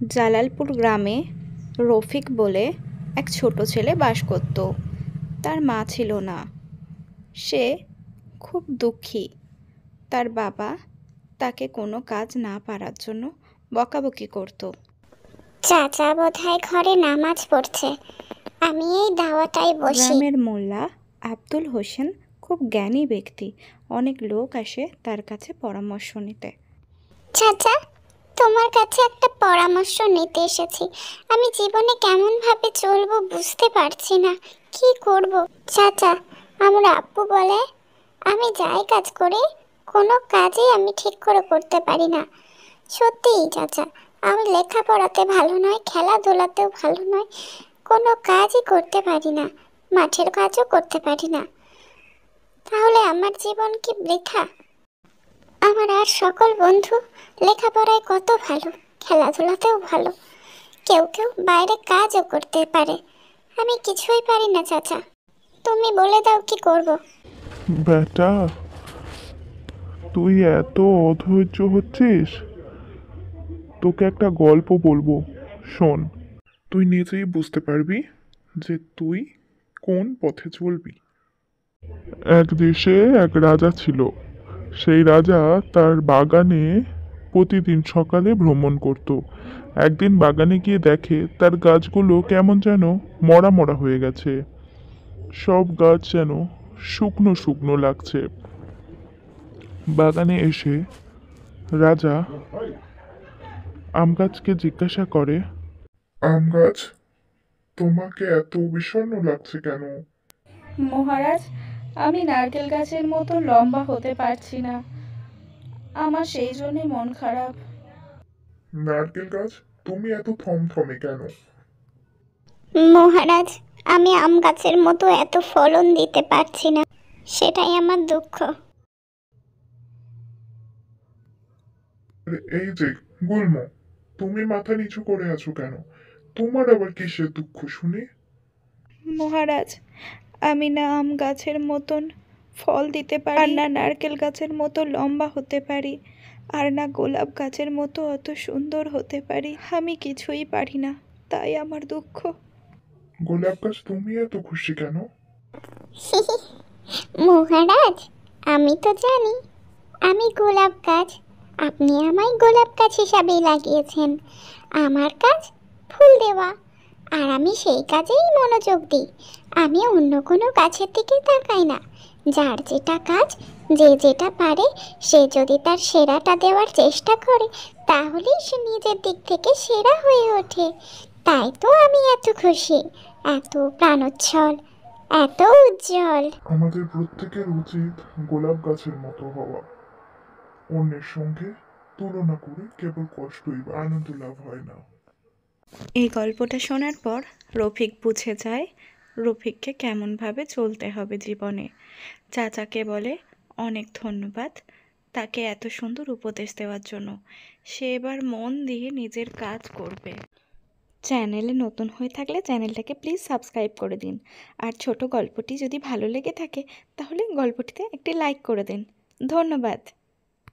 জালালপুর গ্রামে রফিক বলে এক ছোট ছেলে বাস করত। তার মা ছিল না। সে খুব দুঃখী। তার বাবা তাকে কোনো কাজ না পারার জন্য বকাবকি করত। চাচা বোধহয় ঘরে নামাজ পড়ছে, আমি এই দাওয়াটায় বসি। গ্রামের মোল্লা আব্দুল হোসেন খুব জ্ঞানী ব্যক্তি। অনেক লোক আসে তার কাছে পরামর্শ নিতে। চাচা, তোমার কাছে একটা পরামর্শ নিতে এসেছি। আমি জীবনে কেমন ভাবে চলবো বুঝতে পারছি না, কি করব। চাচা, আমার আব্বু বলে আমি যাই কাজ করি কোনো কাজই আমি ঠিক করে করতে পারি না। সত্যিই চাচা, আমি লেখাপড়াতে ভালো নয়, খেলাধুলাতেও ভালো নয়, কোনো কাজই করতে পারি না, মাঠের কাজও করতে পারি না। তাহলে আমার জীবন কি বৃথা? আমার আর সকল বন্ধু লেখাপড়ায় কত ভালো, খেলাধুলাতেও ভালো, কেউ কেউ বাইরে কাজও করতে পারে, আমি কিছুই পারি না। চাচা, তুমি বলে দাও কি করব। বেটা, তুই এত অধৈর্য হচ্ছিস? তোকে একটা গল্প বলবো, শোন। তুই নিজেই বুঝতে পারবি যে তুই কোন পথে চলবি। এক দেশে এক রাজা ছিল। সেই রাজা তার বাগানে প্রতিদিন সকালে ভ্রমণ করত। একদিন বাগানে গিয়ে দেখে তার গাছগুলো কেমন যেন মরা মরা হয়ে গেছে। সব গাছ যেন শুকনো শুকনো লাগছে। বাগানে এসে রাজা আম গাছকে জিজ্ঞাসা করে, আম গাছ, তোমাকে এত বিষণ্ণ লাগছে কেন? মহারাজ, আমি নারকেল গাছের মতো লম্বা হতে পারছি না, আমার সেই জন্যই মন খারাপ। নারকেল গাছ, তুমি এত থমথমে কেন? মহারাজ, আমি আম গাছের মতো এত ফলন দিতে পারছি না, সেটাই আমার দুঃখ। এই যে গুল্ম, তুমি মাথা নিচু করে আছো কেন? তোমার আবার কিসের দুঃখ শুনি? মহারাজ, আমি না আম গাছের মতন ফল দিতে পারি, আর না নারকেল গাছের মতো লম্বা হতে পারি, আর না গোলাপ গাছের মতো অত সুন্দর হতে পারি। আমি কিছুই পারি না, তাই আমার দুঃখ। গোলাপ গাছ, তুমি এত খুশি কেন? মহারাজ, আমি তো জানি আমি গোলাপ গাছ, আপনি আমায় গোলাপ গাছ হিসাবেই লাগিয়েছেন। আমার কাজ ফুল দেওয়া, আর আমি সেই কাজেই মনোযোগ দিই। আমি অন্য কোনো গাছের দিকে তাকাই না। যার যেটা কাজ, যে যেটা পারে, সে যদি তার সেরাটা দেওয়ার চেষ্টা করে, তাহলেই সে নিজের দিক থেকে সেরা হয়ে ওঠে। তাই তো আমি এত খুশি, এত প্রাণোচ্ছল, এত উজ্জ্বল। আমাদের প্রত্যেকের উচিত গোলাপ গাছের মতো হওয়া। অন্যের সঙ্গে তুলনা করে কেবল কষ্টই বা আনন্দ লাভ হয় না। এই গল্পটা শোনার পর রফিক বুঝে যায় রফিককে কেমনভাবে চলতে হবে জীবনে। চাচাকে বলে অনেক ধন্যবাদ তাকে এত সুন্দর উপদেশ দেওয়ার জন্য। সে এবার মন দিয়ে নিজের কাজ করবে। চ্যানেলে নতুন হয়ে থাকলে চ্যানেলটাকে প্লিজ সাবস্ক্রাইব করে দিন। আর ছোট গল্পটি যদি ভালো লেগে থাকে তাহলে গল্পটিতে একটি লাইক করে দিন। ধন্যবাদ।